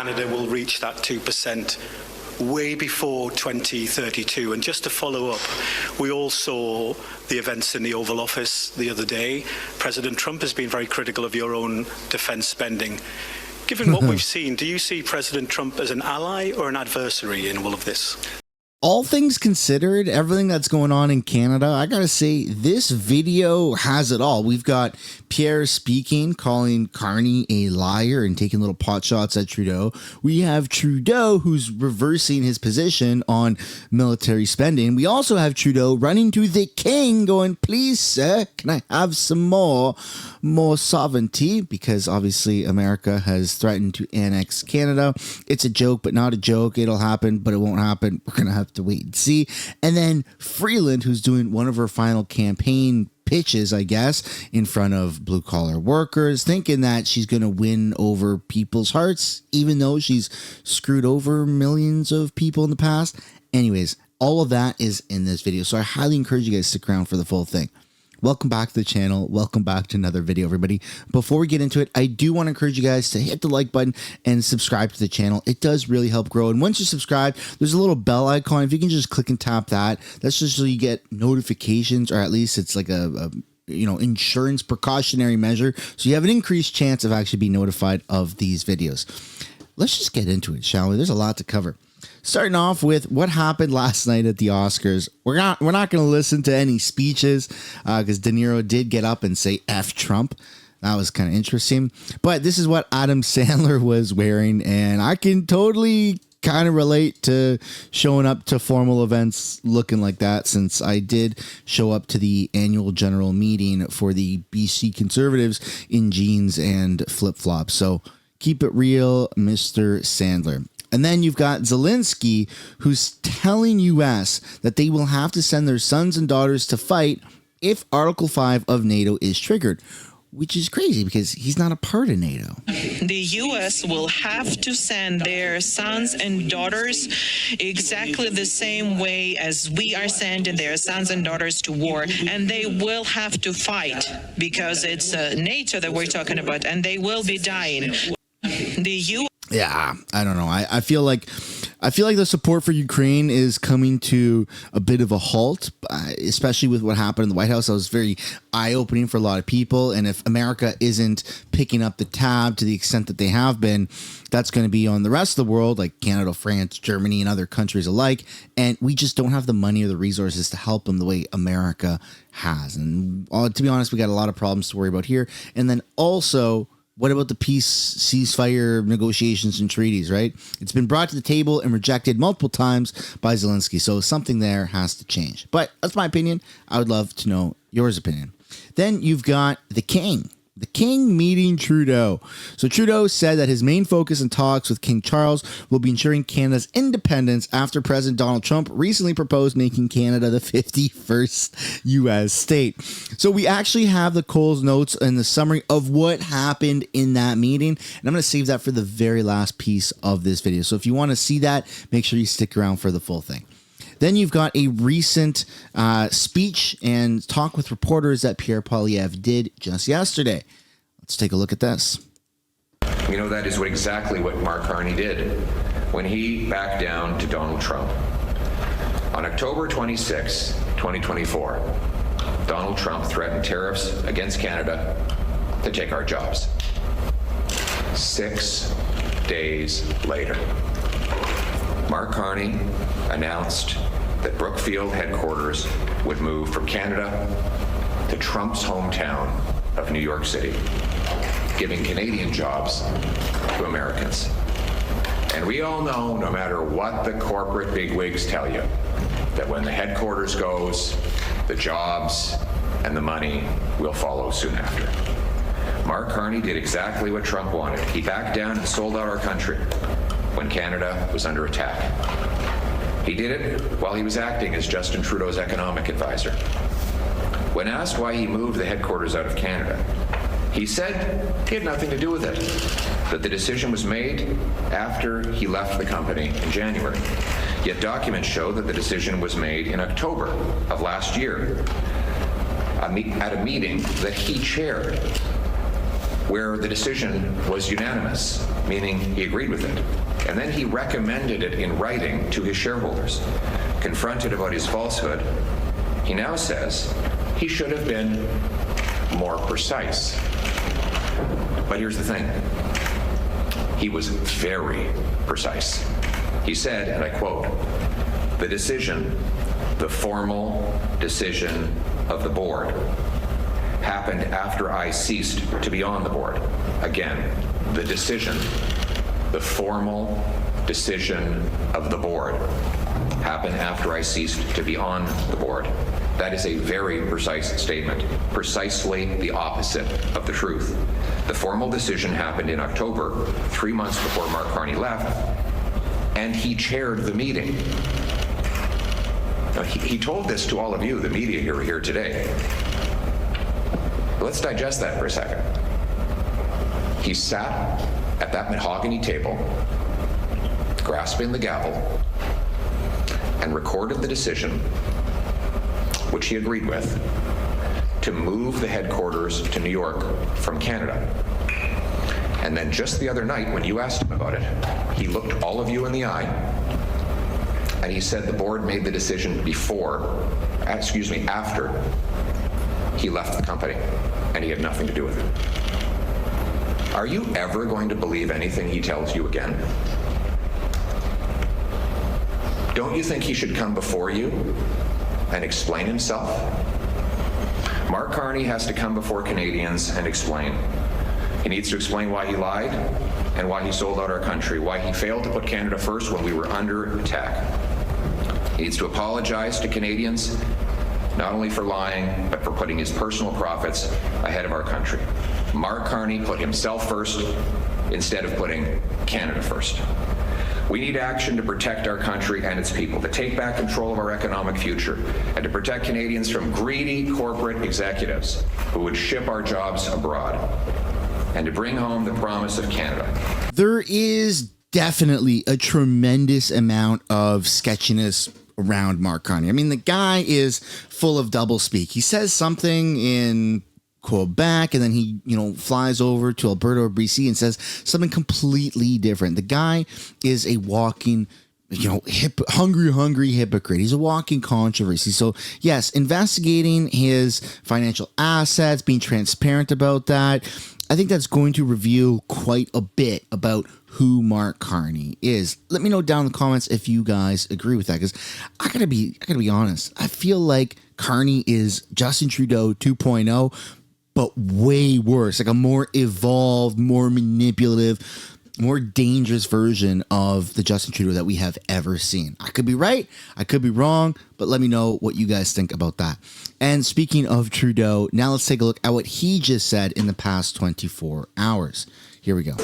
Canada will reach that 2% way before 2032. And just to follow up, we all saw the events in the Oval Office the other day. President Trump has been very critical of your own defense spending. Given what we've seen, do you see President Trump as an ally or an adversary in all of this? All things considered, everything that's going on in Canada, I gotta say, this video has it all. We've got Pierre speaking, calling Carney a liar and taking little pot shots at Trudeau. We have Trudeau, who's reversing his position on military spending. We also have Trudeau running to the king going, please, sir, can I have some more sovereignty? Because obviously America has threatened to annex Canada. It's a joke, but not a joke. It'll happen, but it won't happen. We're going to have to wait and see. And then Freeland, who's doing one of her final campaign pitches, I guess, in front of blue collar workers, thinking that she's going to win over people's hearts, even though she's screwed over millions of people in the past. Anyways, all of that is in this video. So I highly encourage you guys to stick around for the full thing. Welcome back to the channel. Welcome back to another video, everybody. Before we get into it, I do want to encourage you guys to hit the like button and subscribe to the channel. It does really help grow. And once you subscribe, there's a little bell icon. If you can just click and tap that, that's just so you get notifications, or at least it's like a insurance precautionary measure. So you have an increased chance of actually being notified of these videos. Let's just get into it, shall we? There's a lot to cover. Starting off with what happened last night at the Oscars. We're not going to listen to any speeches because De Niro did get up and say F Trump. That was kind of interesting. But this is what Adam Sandler was wearing, and I can totally kind of relate to showing up to formal events looking like that, since I did show up to the annual general meeting for the BC Conservatives in jeans and flip-flops. So keep it real, Mr. Sandler. And then you've got Zelensky, who's telling U.S. that they will have to send their sons and daughters to fight if Article 5 of NATO is triggered, which is crazy because he's not a part of NATO. The U.S. will have to send their sons and daughters exactly the same way as we are sending their sons and daughters to war, and they will have to fight because it's NATO that we're talking about, and they will be dying. The U.S. Yeah, I don't know. I feel like the support for Ukraine is coming to a bit of a halt, especially with what happened in the White House. That was very eye-opening for a lot of people. And if America isn't picking up the tab to the extent that they have been, that's going to be on the rest of the world, like Canada, France, Germany, and other countries alike. And we just don't have the money or the resources to help them the way America has. And to be honest, we got a lot of problems to worry about here. And then also, what about the peace, ceasefire negotiations and treaties, right? It's been brought to the table and rejected multiple times by Zelensky. So something there has to change. But that's my opinion. I would love to know yours opinion. Then you've got the king. The king meeting Trudeau. So Trudeau said that his main focus in talks with King Charles will be ensuring Canada's independence after President Donald Trump recently proposed making Canada the 51st U.S. state. So we actually have the Coles notes and the summary of what happened in that meeting. And I'm going to save that for the very last piece of this video. So if you want to see that, make sure you stick around for the full thing. Then you've got a recent speech and talk with reporters that Pierre Poilievre did just yesterday. Let's take a look at this. You know, that is exactly what Mark Carney did when he backed down to Donald Trump. On October 26, 2024, Donald Trump threatened tariffs against Canada to take our jobs. 6 days later, Mark Carney announced that Brookfield headquarters would move from Canada to Trump's hometown of New York City, giving Canadian jobs to Americans. And we all know, no matter what the corporate bigwigs tell you, that when the headquarters goes, the jobs and the money will follow soon after. Mark Carney did exactly what Trump wanted. He backed down and sold out our country when Canada was under attack. He did it while he was acting as Justin Trudeau's economic advisor. When asked why he moved the headquarters out of Canada, he said he had nothing to do with it, that the decision was made after he left the company in January. Yet documents show that the decision was made in October of last year at a meeting that he chaired. where the decision was unanimous, meaning he agreed with it. And then he recommended it in writing to his shareholders. Confronted about his falsehood, he now says he should have been more precise. But here's the thing. He was very precise. He said, and I quote, "The decision, the formal decision of the board, happened after I ceased to be on the board." Again, the decision, the formal decision of the board, happened after I ceased to be on the board. That is a very precise statement, precisely the opposite of the truth. The formal decision happened in October, 3 months before Mark Carney left, and he chaired the meeting. Now, he told this to all of you, the media here today. Let's digest that for a second. He sat at that mahogany table, grasping the gavel, and recorded the decision, which he agreed with, to move the headquarters to New York from Canada. And then just the other night, when you asked him about it, he looked all of you in the eye, and he said the board made the decision after he left the company, and he had nothing to do with it. Are you ever going to believe anything he tells you again? Don't you think he should come before you and explain himself? Mark Carney has to come before Canadians and explain. He needs to explain why he lied and why he sold out our country, why he failed to put Canada first when we were under attack. He needs to apologize to Canadians, not only for lying, but for putting his personal profits ahead of our country. Mark Carney put himself first instead of putting Canada first. We need action to protect our country and its people, to take back control of our economic future, and to protect Canadians from greedy corporate executives who would ship our jobs abroad, and to bring home the promise of Canada. There is definitely a tremendous amount of sketchiness around Mark Carney. I mean, the guy is full of doublespeak. He says something in Quebec, and then he, flies over to Alberta or BC and says something completely different. The guy is a walking, hungry hypocrite. He's a walking controversy. So yes, investigating his financial assets, being transparent about that, I think that's going to reveal quite a bit about who Mark Carney is. Let me know down in the comments if you guys agree with that, because I gotta be honest. I feel like Carney is Justin Trudeau 2.0, but way worse, like a more evolved, more manipulative, more dangerous version of the Justin Trudeau that we have ever seen. I could be right, I could be wrong, but let me know what you guys think about that. And speaking of Trudeau, now let's take a look at what he just said in the past 24 hours. Here we go.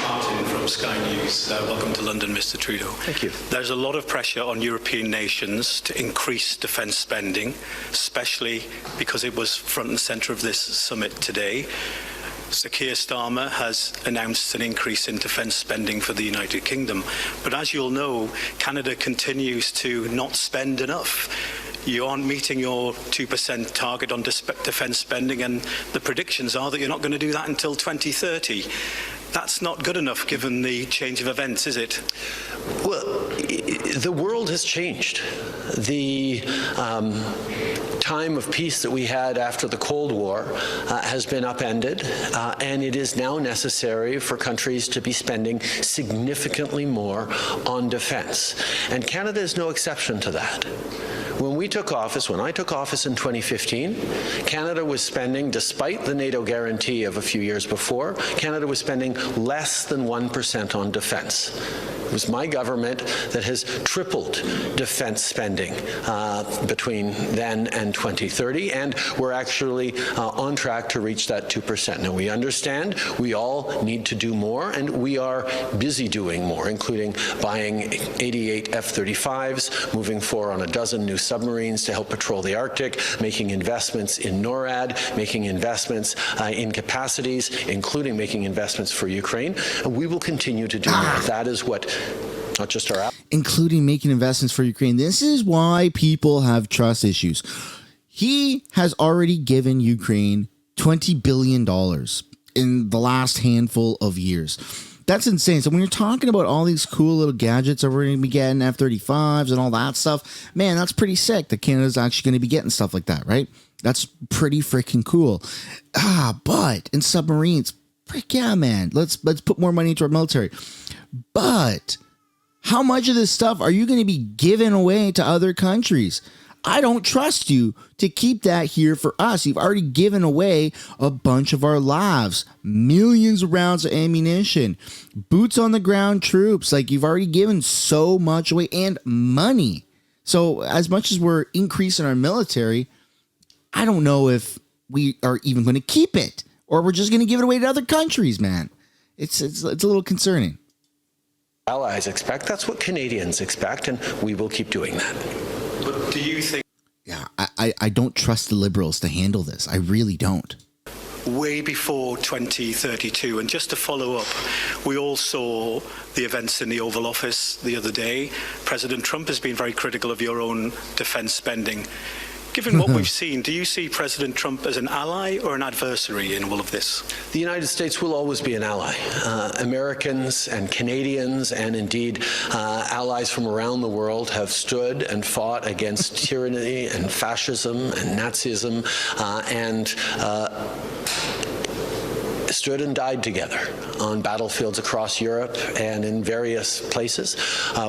Martin from Sky News. Welcome to London, Mr. Trudeau. Thank you. There's a lot of pressure on European nations to increase defence spending, especially because it was front and centre of this summit today. Sir Keir Starmer has announced an increase in defence spending for the United Kingdom. But as you'll know, Canada continues to not spend enough. You aren't meeting your 2% target on defence spending, and the predictions are that you're not going to do that until 2030. That's not good enough given the change of events, is it? Well, the world has changed. The time of peace that we had after the Cold War has been upended, and it is now necessary for countries to be spending significantly more on defense. And Canada is no exception to that. When I took office in 2015, Canada was spending, despite the NATO guarantee of a few years before, Canada was spending less than 1% on defense. It was my government that has tripled defense spending between then and 2030, and we're actually on track to reach that 2%. Now, we understand we all need to do more, and we are busy doing more, including buying 88 F-35s, moving forward on a dozen new submarines to help patrol the Arctic, making investments in NORAD, making investments in capacities, including making investments for Ukraine. And we will continue to do more. That is what not just our including making investments for Ukraine. This is why people have trust issues. He has already given Ukraine $20 billion in the last handful of years. That's insane. So when you're talking about all these cool little gadgets that we're going to be getting, F-35s and all that stuff, man, that's pretty sick that Canada's actually going to be getting stuff like that, right? That's pretty freaking cool. But in submarines, frick yeah, man. Let's put more money into our military. But how much of this stuff are you going to be giving away to other countries? I don't trust you to keep that here for us. You've already given away a bunch of our lives, millions of rounds of ammunition, boots on the ground troops. Like, you've already given so much away, and money. So as much as we're increasing our military, I don't know if we are even going to keep it, or we're just going to give it away to other countries, man. It's a little concerning. Allies expect. That's what Canadians expect, and we will keep doing that. But do you think... Yeah, I don't trust the Liberals to handle this. I really don't. Way before 2032, and just to follow up, we all saw the events in the Oval Office the other day. President Trump has been very critical of your own defense spending. Given what we've seen, do you see President Trump as an ally or an adversary in all of this? The United States will always be an ally. Americans and Canadians, and indeed allies from around the world, have stood and fought against tyranny and fascism and Nazism and stood and died together on battlefields across Europe and in various places.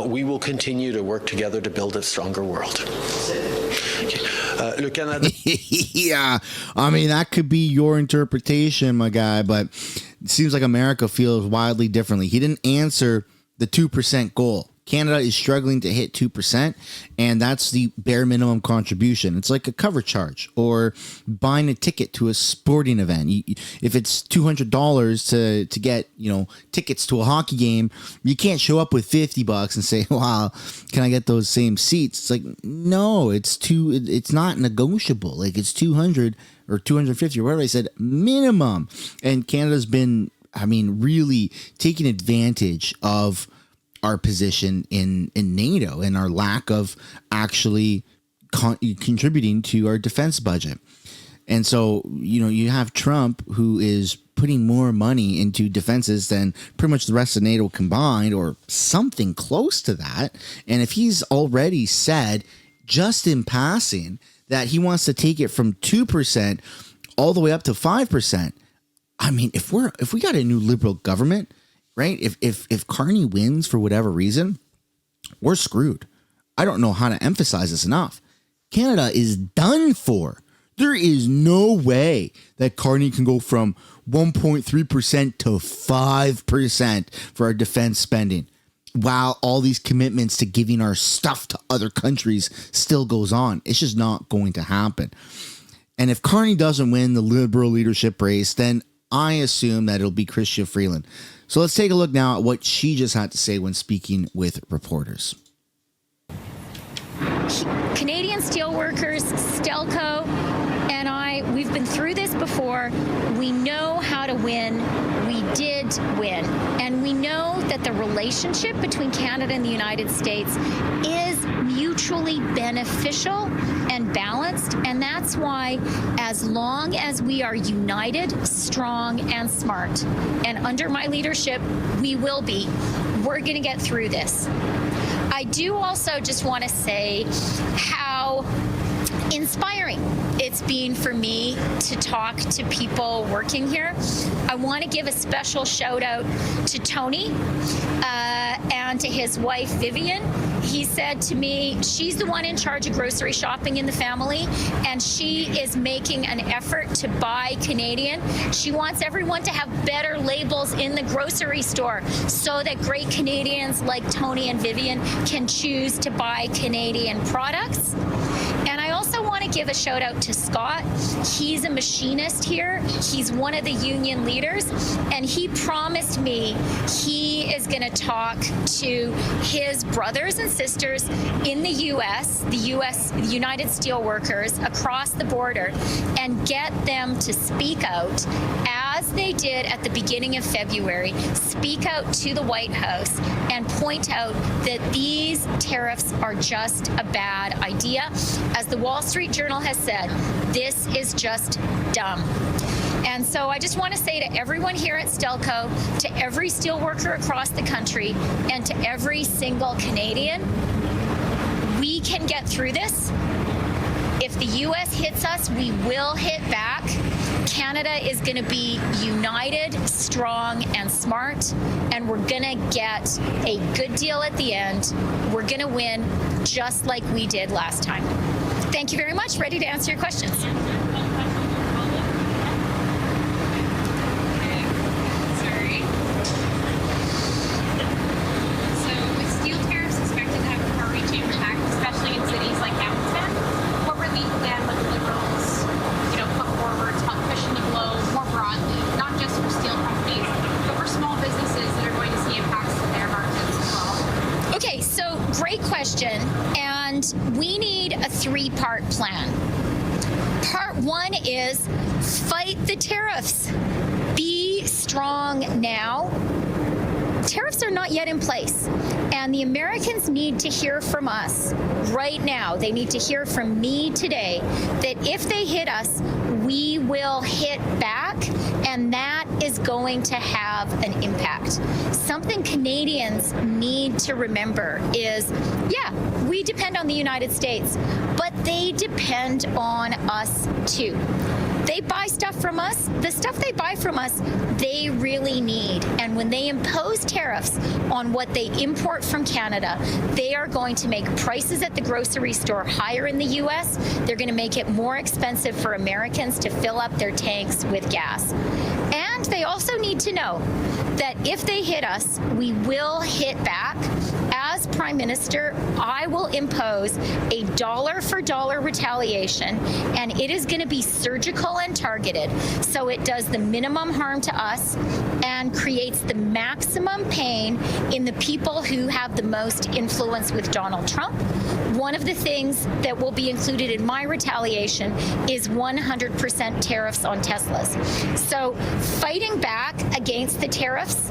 We will continue to work together to build a stronger world. Yeah, I mean, that could be your interpretation, my guy, but it seems like America feels wildly differently. He didn't answer the 2% goal. Canada is struggling to hit 2%, and that's the bare minimum contribution. It's like a cover charge or buying a ticket to a sporting event. If it's $200 to get, tickets to a hockey game, you can't show up with $50 and say, "Wow, can I get those same seats?" It's like, no, it's not negotiable. Like, it's 200 or 250 or whatever I said minimum. And Canada's been, really taking advantage of our position in NATO and our lack of actually contributing to our defense budget. And so, you have Trump, who is putting more money into defenses than pretty much the rest of NATO combined, or something close to that. And if he's already said, just in passing, that he wants to take it from 2% all the way up to 5%, if we got a new Liberal government, right? If Carney wins for whatever reason, we're screwed. I don't know how to emphasize this enough. Canada is done for. There is no way that Carney can go from 1.3% to 5% for our defense spending, while all these commitments to giving our stuff to other countries still goes on. It's just not going to happen. And if Carney doesn't win the Liberal leadership race, then I assume that it'll be Chrystia Freeland. So let's take a look now at what she just had to say when speaking with reporters. Canadian steelworkers, Stelco, and we've been through this before. We know how to win. We did win. And we know that the relationship between Canada and the United States is mutually beneficial and balanced. And that's why, as long as we are united, strong, and smart, and under my leadership, we will be, we're going to get through this. I do also just want to say how inspiring it's been for me to talk to people working here. I want to give a special shout out to Tony and to his wife Vivian. He said to me, she's the one in charge of grocery shopping in the family, and she is making an effort to buy Canadian. She wants everyone to have better labels in the grocery store so that great Canadians like Tony and Vivian can choose to buy Canadian products. And I also want to give a shout out to Scott. He's a machinist here. He's one of the union leaders, and he promised me he is going to talk to his brothers and sisters in the the United Steelworkers across the border, and get them to speak out as they did at the beginning of February, speak out to the White House and point out that these tariffs are just a bad idea. As the Wall Street Journal has said, this is just dumb. And so I just want to say to everyone here at Stelco, to every steelworker across the country, and to every single Canadian, we can get through this. If the U.S. hits us, we will hit back. Canada is going to be united, strong, and smart, and we're going to get a good deal at the end. We're going to win just like we did last time. Thank you very much. Ready to answer your questions. And we need a three-part plan. Part one is fight the tariffs. Be strong now. Tariffs are not yet in place, and the Americans need to hear from us right now. They need to hear from me today that if they hit us, we will hit back, and that is going to have an impact. Something Canadians need to remember is, yeah, we depend on the United States, but they depend on us too. They buy stuff from us. The stuff they buy from us, they really need. And when they impose tariffs on what they import from Canada, they are going to make prices at the grocery store higher in the U.S. They're going to make it more expensive for Americans to fill up their tanks with gas. And they also need to know that if they hit us, we will hit back. As Prime Minister, I will impose a dollar-for-dollar retaliation, and it is going to be surgical and targeted, so it does the minimum harm to us and creates the maximum pain in the people who have the most influence with Donald Trump. One of the things that will be included in my retaliation is 100% tariffs on Teslas. So fighting back against the tariffs,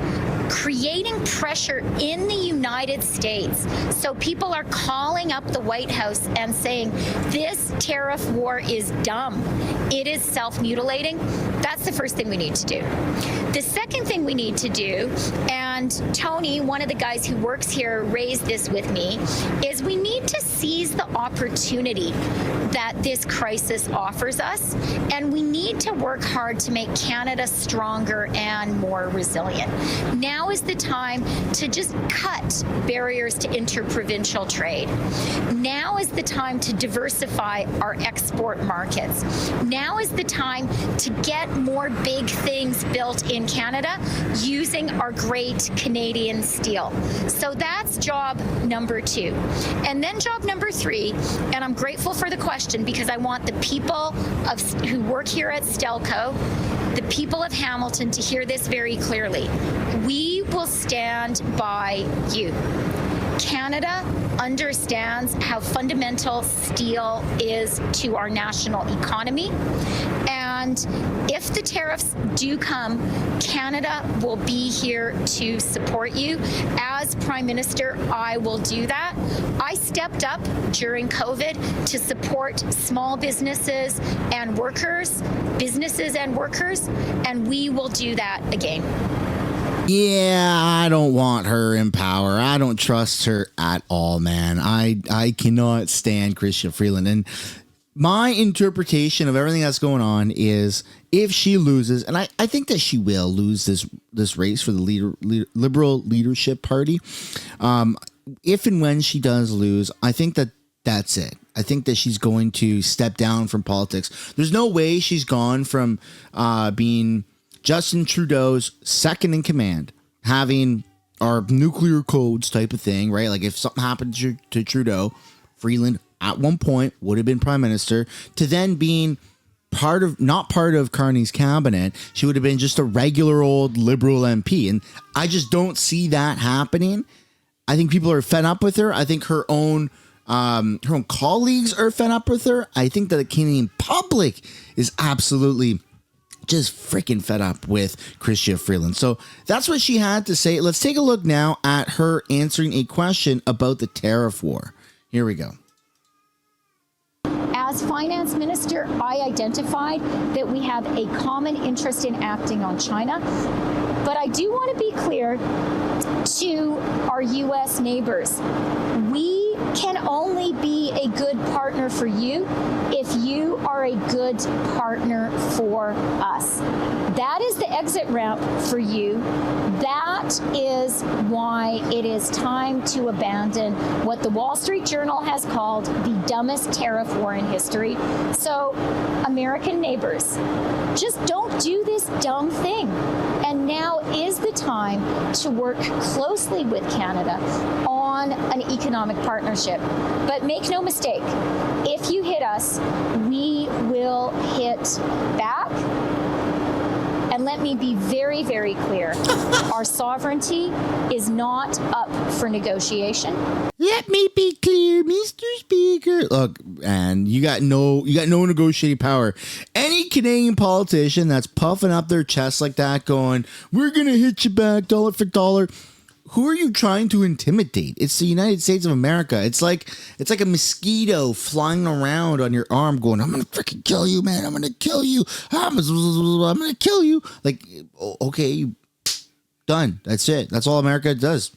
creating pressure in the United States. So people are calling up the White House and saying, this tariff war is dumb. It is self-mutilating. That's the first thing we need to do. The second thing we need to do, and Tony, one of the guys who works here, raised this with me, is we need to seize the opportunity that this crisis offers us, and we need to work hard to make Canada stronger and more resilient. Now is the time to just cut barriers to interprovincial trade. Now is the time to diversify our export markets. Now is the time to get more big things built in Canada using our great Canadian steel. So that's job number 2. And then job number 3, and I'm grateful for the question because I want the people who work here at Stelco, the people of Hamilton, to hear this very clearly. We will stand by you. Canada understands how fundamental steel is to our national economy. And if the tariffs do come, Canada will be here to support you. As Prime Minister, I will do that. I stepped up during COVID to support small businesses and workers, and we will do that again. Yeah, I don't want her in power. I don't trust her at all, man. I cannot stand Chrystia Freeland. And my interpretation of everything that's going on is if she loses, and I think that she will lose this race for the Liberal Leadership Party, if and when she does lose, I think that that's it. I think that she's going to step down from politics. There's no way she's gone from being Justin Trudeau's second in command, having our nuclear codes type of thing, right? Like if something happened to Trudeau, Freeland at one point would have been prime minister, to then being not part of Carney's cabinet. She would have been just a regular old Liberal MP. And I just don't see that happening. I think people are fed up with her. I think her own colleagues are fed up with her. I think that the Canadian public is absolutely just freaking fed up with Chrystia Freeland. So that's what she had to say. Let's take a look now at her answering a question about the tariff war. Here we go. As finance minister, I identified that we have a common interest in acting on China. But I do want to be clear to our U.S. neighbors. We can only be a good partner for you if you are a good partner for us. That is the exit ramp for you. That is why it is time to abandon what the Wall Street Journal has called the dumbest tariff war in history. So, American neighbors, just don't do this dumb thing. And now is the time to work closely with Canada on an economic partnership. But make no mistake, if you hit us, we will hit back. And let me be very, very clear. Our sovereignty is not up for negotiation. Let me be clear, Mr. Speaker. Look, and you got no negotiating power. Any Canadian politician that's puffing up their chest like that, going, "We're gonna hit you back, dollar for dollar." Who are you trying to intimidate? It's the United States of America. It's like a mosquito flying around on your arm going, "I'm going to freaking kill you, man. I'm going to kill you. I'm going to kill you." Like, okay, done. That's it. That's all America does.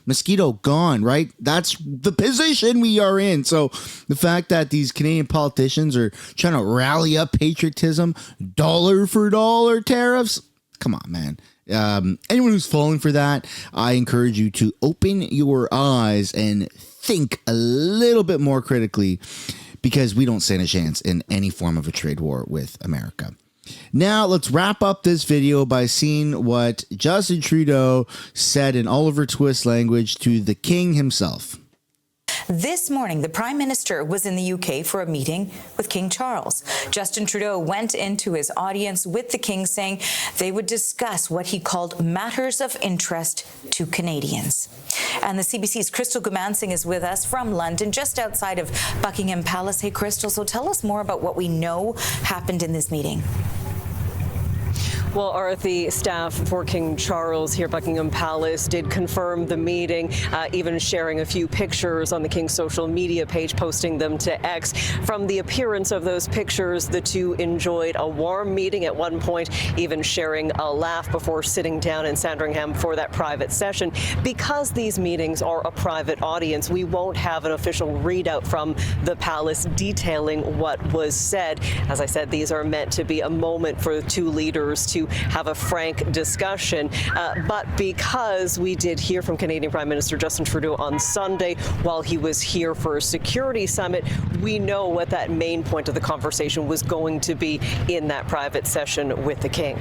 Mosquito gone, right? That's the position we are in. So the fact that these Canadian politicians are trying to rally up patriotism, dollar for dollar tariffs, come on, man. Anyone who's falling for that, I encourage you to open your eyes and think a little bit more critically, because we don't stand a chance in any form of a trade war with America. Now, let's wrap up this video by seeing what Justin Trudeau said in Oliver Twist language to the King himself. This morning, the Prime Minister was in the UK for a meeting with King Charles. Justin Trudeau went into his audience with the King, saying they would discuss what he called matters of interest to Canadians. And the CBC's Crystal Gumansing is with us from London, just outside of Buckingham Palace. Hey, Crystal, so tell us more about what we know happened in this meeting. Well, Arthi, staff for King Charles here at Buckingham Palace did confirm the meeting, even sharing a few pictures on the King's social media page, posting them to X. From the appearance of those pictures, the two enjoyed a warm meeting at one point, even sharing a laugh before sitting down in Sandringham for that private session. Because these meetings are a private audience, we won't have an official readout from the palace detailing what was said. As I said, these are meant to be a moment for the two leaders to have a frank discussion. But because we did hear from Canadian Prime Minister Justin Trudeau on Sunday while he was here for a security summit, we know what that main point of the conversation was going to be in that private session with the King.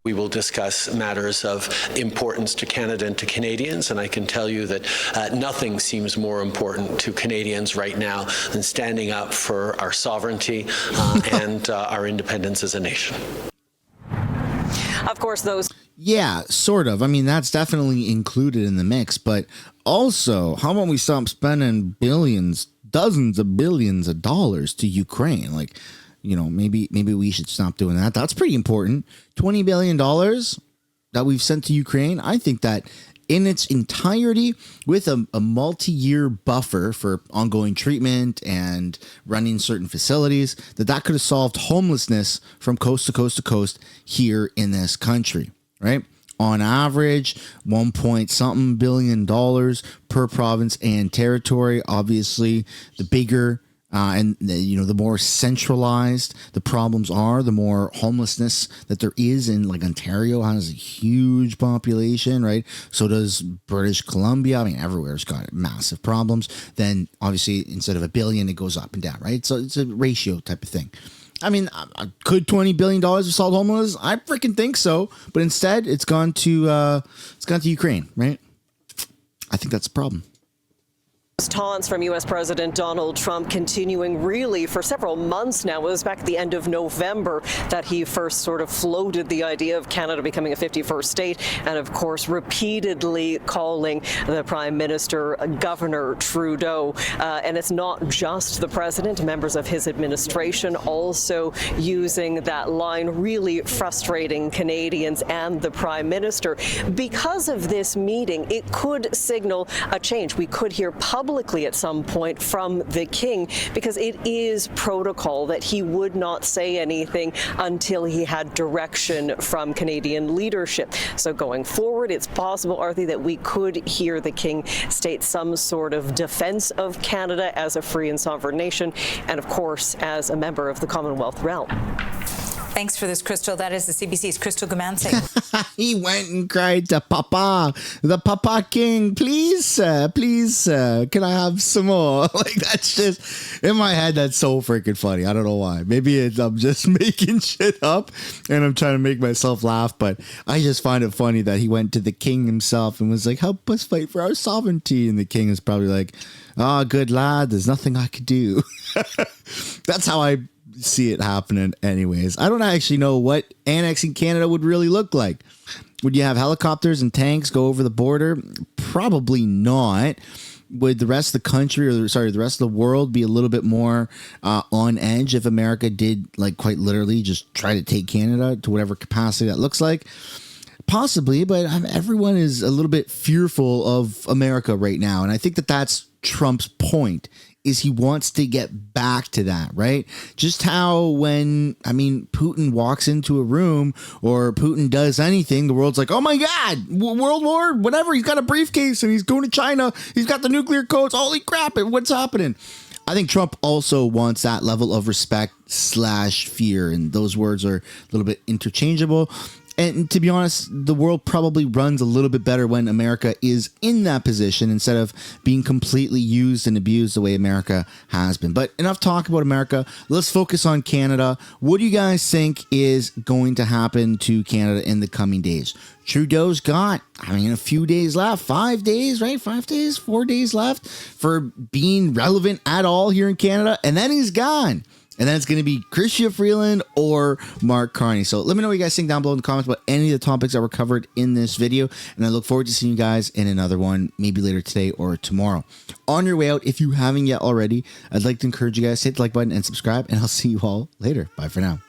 We will discuss matters of importance to Canada and to Canadians, and I can tell you that nothing seems more important to Canadians right now than standing up for our sovereignty and our independence as a nation. Of course, those... Yeah, sort of. I mean, that's definitely included in the mix, but also, how about we stop spending billions, dozens of billions of dollars to Ukraine? Like, you know, maybe we should stop doing that. That's pretty important. $20 billion that we've sent to Ukraine. I think that in its entirety, with a multi-year buffer for ongoing treatment and running certain facilities, that could have solved homelessness from coast to coast to coast here in this country, right? On average, $1.something billion per province and territory. Obviously, the bigger the more centralized the problems are, the more homelessness that there is. In like Ontario has a huge population, right? So does British Columbia. I mean, everywhere's got massive problems. Then obviously instead of $1 billion, it goes up and down, right? So it's a ratio type of thing. I mean, could $20 billion have solved homelessness? I freaking think so. But instead, it's gone to Ukraine, right? I think that's a problem. Taunts from U.S. President Donald Trump continuing really for several months now. It was back at the end of November that he first sort of floated the idea of Canada becoming a 51st state, and of course repeatedly calling the Prime Minister Governor Trudeau. And it's not just the president, members of his administration also using that line, really frustrating Canadians and the Prime Minister. Because of this meeting, it could signal a change. We could hear public publicly at some point from the king, because it is protocol that he would not say anything until he had direction from Canadian leadership. So going forward, it's possible, Arthi, that we could hear the king state some sort of defense of Canada as a free and sovereign nation, and of course, as a member of the Commonwealth realm. Thanks for this, Crystal. That is the CBC's Crystal Gumansing. He went and cried to Papa, the Papa King, please, can I have some more? Like, that's just, in my head, that's so freaking funny. I don't know why. Maybe I'm just making shit up and I'm trying to make myself laugh, but I just find it funny that he went to the king himself and was like, help us fight for our sovereignty. And the king is probably like, good lad, there's nothing I could do. That's how I see it happening anyways. I don't actually know what annexing Canada would really look like. Would you have helicopters and tanks go over the border? Probably not. Would the rest of the country, the rest of the world be a little bit more on edge if America did, like, quite literally just try to take Canada to whatever capacity that looks like? Possibly, but everyone is a little bit fearful of America right now. And I think that that's Trump's point, is he wants to get back to that, right? Just how when, Putin walks into a room or Putin does anything, the world's like, oh my God, World War, whatever. He's got a briefcase and he's going to China. He's got the nuclear codes. Holy crap, what's happening? I think Trump also wants that level of respect / fear. And those words are a little bit interchangeable. And to be honest, the world probably runs a little bit better when America is in that position instead of being completely used and abused the way America has been. But enough talk about America. Let's focus on Canada. What do you guys think is going to happen to Canada in the coming days? Trudeau's got, a few days left, 5 days, right? 5 days, 4 days left for being relevant at all here in Canada. And then he's gone. And then it's going to be Freeland or Mark Carney. So let me know what you guys think down below in the comments about any of the topics that were covered in this video. And I look forward to seeing you guys in another one, maybe later today or tomorrow. On your way out, if you haven't yet already, I'd like to encourage you guys to hit the like button and subscribe. And I'll see you all later. Bye for now.